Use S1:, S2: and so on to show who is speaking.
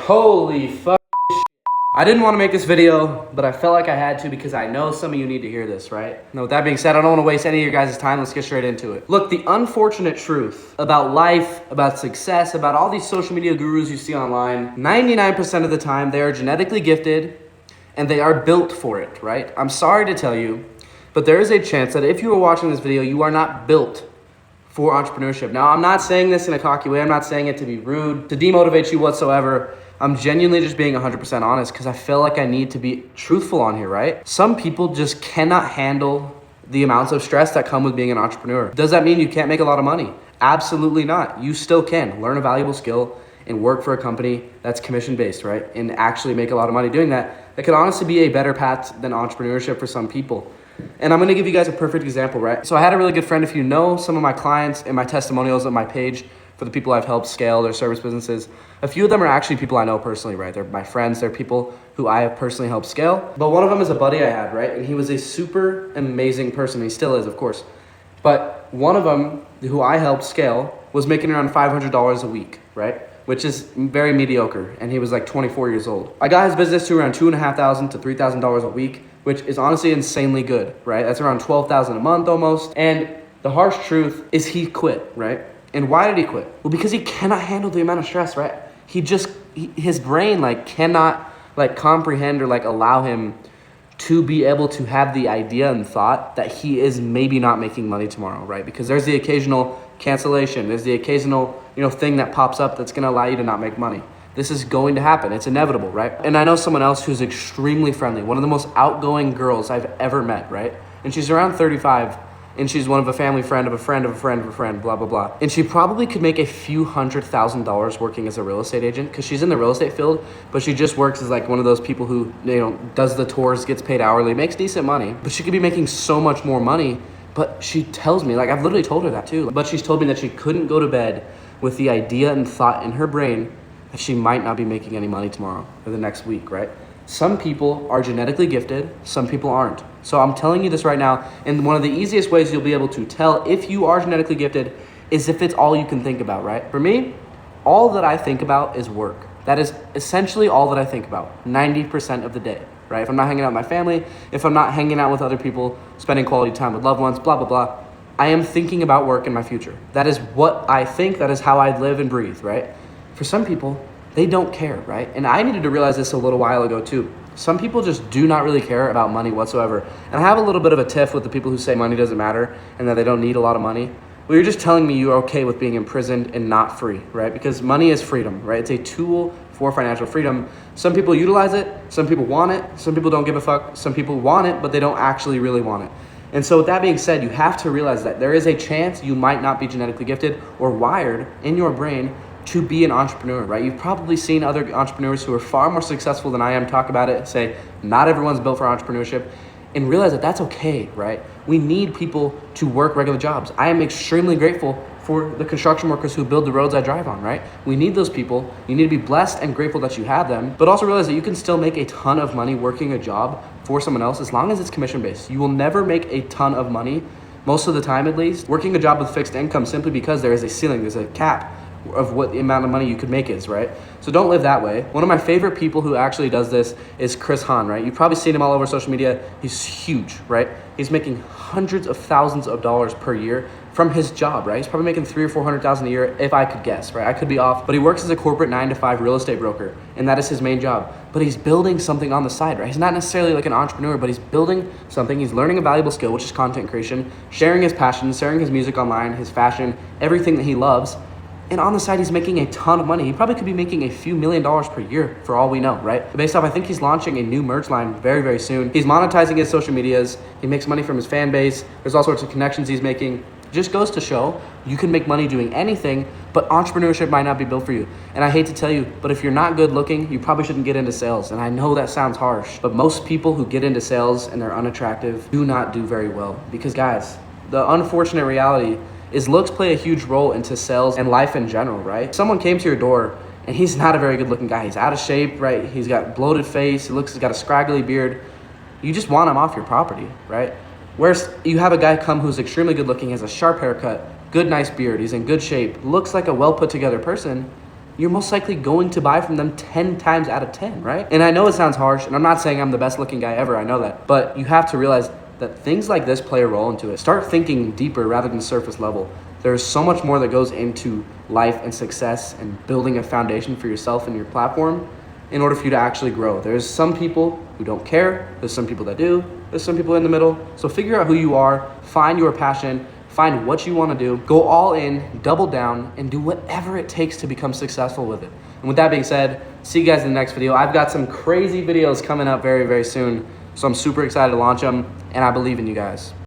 S1: Holy fuck. I didn't want to make this video, but I felt like I had to because I know some of you need to hear this, right? Now, with that being said, I don't want to waste any of your guys' time. Let's get straight into it. Look, the unfortunate truth about life, about success, about all these social media gurus you see online, 99% of the time, they are genetically gifted and they are built for it, right? I'm sorry to tell you, but there is a chance that if you are watching this video, you are not built for entrepreneurship. Now, I'm not saying this in a cocky way. I'm not saying it to be rude, to demotivate you whatsoever. I'm genuinely just being 100% honest because I feel like I need to be truthful on here, right? Some people just cannot handle the amounts of stress that come with being an entrepreneur. Does that mean you can't make a lot of money? Absolutely not. You still can. Learn a valuable skill and work for a company that's commission-based, right? And actually make a lot of money doing that. That could honestly be a better path than entrepreneurship for some people. And I'm gonna give you guys a perfect example, right? So I had a really good friend, if you know some of my clients and my testimonials on my page for the people I've helped scale their service businesses, a few of them are actually people I know personally, right? They're my friends, they're people who I have personally helped scale. But one of them is a buddy I had, right? And he was a super amazing person. He still is, of course. But one of them who I helped scale was making around $500 a week, right? Which is very mediocre. And he was like 24 years old. I got his business to around $2,500 to $3,000 a week, which is honestly insanely good, right? That's around $12,000 a month almost. And the harsh truth is he quit, right? And why did he quit? Well, because he cannot handle the amount of stress, right? His brain cannot comprehend or allow him to be able to have the idea and thought that he is maybe not making money tomorrow, right? Because there's the occasional cancellation. There's the occasional, thing that pops up that's gonna allow you to not make money. This is going to happen. It's inevitable, right? And I know someone else who's extremely friendly, one of the most outgoing girls I've ever met, right? And she's around 35, and she's one of a family friend of a friend of a friend of a friend, blah, blah, blah. And she probably could make a few $100,000 working as a real estate agent because she's in the real estate field, but she just works as one of those people who, does the tours, gets paid hourly, makes decent money, but she could be making so much more money. But she tells me, I've literally told her that too, but she's told me that she couldn't go to bed with the idea and thought in her brain that she might not be making any money tomorrow or the next week, right? Some people are genetically gifted, some people aren't. So I'm telling you this right now, and one of the easiest ways you'll be able to tell if you are genetically gifted is if it's all you can think about, right? For me, all that I think about is work. That is essentially all that I think about, 90% of the day, right? If I'm not hanging out with my family, if I'm not hanging out with other people, spending quality time with loved ones, blah, blah, blah, I am thinking about work in my future. That is what I think, that is how I live and breathe, right? For some people, they don't care, right? And I needed to realize this a little while ago too. Some people just do not really care about money whatsoever. And I have a little bit of a tiff with the people who say money doesn't matter and that they don't need a lot of money. Well, you're just telling me you're okay with being imprisoned and not free, right? Because money is freedom, right? It's a tool for financial freedom. Some people utilize it, some people want it, some people don't give a fuck, some people want it, but they don't actually really want it. And so with that being said, you have to realize that there is a chance you might not be genetically gifted or wired in your brain to be an entrepreneur, right? You've probably seen other entrepreneurs who are far more successful than I am talk about it, say not everyone's built for entrepreneurship, and realize that that's okay, right? We need people to work regular jobs. I am extremely grateful for the construction workers who build the roads I drive on, right? We need those people. You need to be blessed and grateful that you have them, but also realize that you can still make a ton of money working a job for someone else as long as it's commission-based. You will never make a ton of money, most of the time at least, working a job with fixed income simply because there is a ceiling, there's a cap of what the amount of money you could make is, right? So don't live that way. One of my favorite people who actually does this is Chris Hahn, right? You've probably seen him all over social media. He's huge, right? He's making hundreds of thousands of dollars per year from his job, right? He's probably making $300,000 or $400,000 a year if I could guess, right? I could be off, but he works as a corporate 9-to-5 real estate broker, and that is his main job. But he's building something on the side, right? He's not necessarily like an entrepreneur, but he's building something. He's learning a valuable skill, which is content creation, sharing his passion, sharing his music online, his fashion, everything that he loves. And on the side, he's making a ton of money. He probably could be making a few $1 million per year for all we know, right? Based off, I think he's launching a new merch line very, very soon. He's monetizing his social medias. He makes money from his fan base. There's all sorts of connections he's making. It just goes to show you can make money doing anything, but entrepreneurship might not be built for you. And I hate to tell you, but if you're not good looking, you probably shouldn't get into sales. And I know that sounds harsh, but most people who get into sales and they're unattractive do not do very well. Because guys, the unfortunate reality is looks play a huge role into sales and life in general, right? Someone came to your door and he's not a very good looking guy. He's out of shape, right? He's got bloated face. He's got a scraggly beard. You just want him off your property, right? Whereas you have a guy come who's extremely good looking, has a sharp haircut, good, nice beard, he's in good shape, looks like a well put together person, you're most likely going to buy from them 10 times out of 10, right? And I know it sounds harsh, and I'm not saying I'm the best looking guy ever, I know that. But you have to realize that things like this play a role into it. Start thinking deeper rather than surface level. There's so much more that goes into life and success and building a foundation for yourself and your platform in order for you to actually grow. There's some people who don't care. There's some people that do. There's some people in the middle. So figure out who you are, find your passion, find what you want to do, go all in, double down, and do whatever it takes to become successful with it. And with that being said, see you guys in the next video. I've got some crazy videos coming up very, very soon. So I'm super excited to launch them, and I believe in you guys.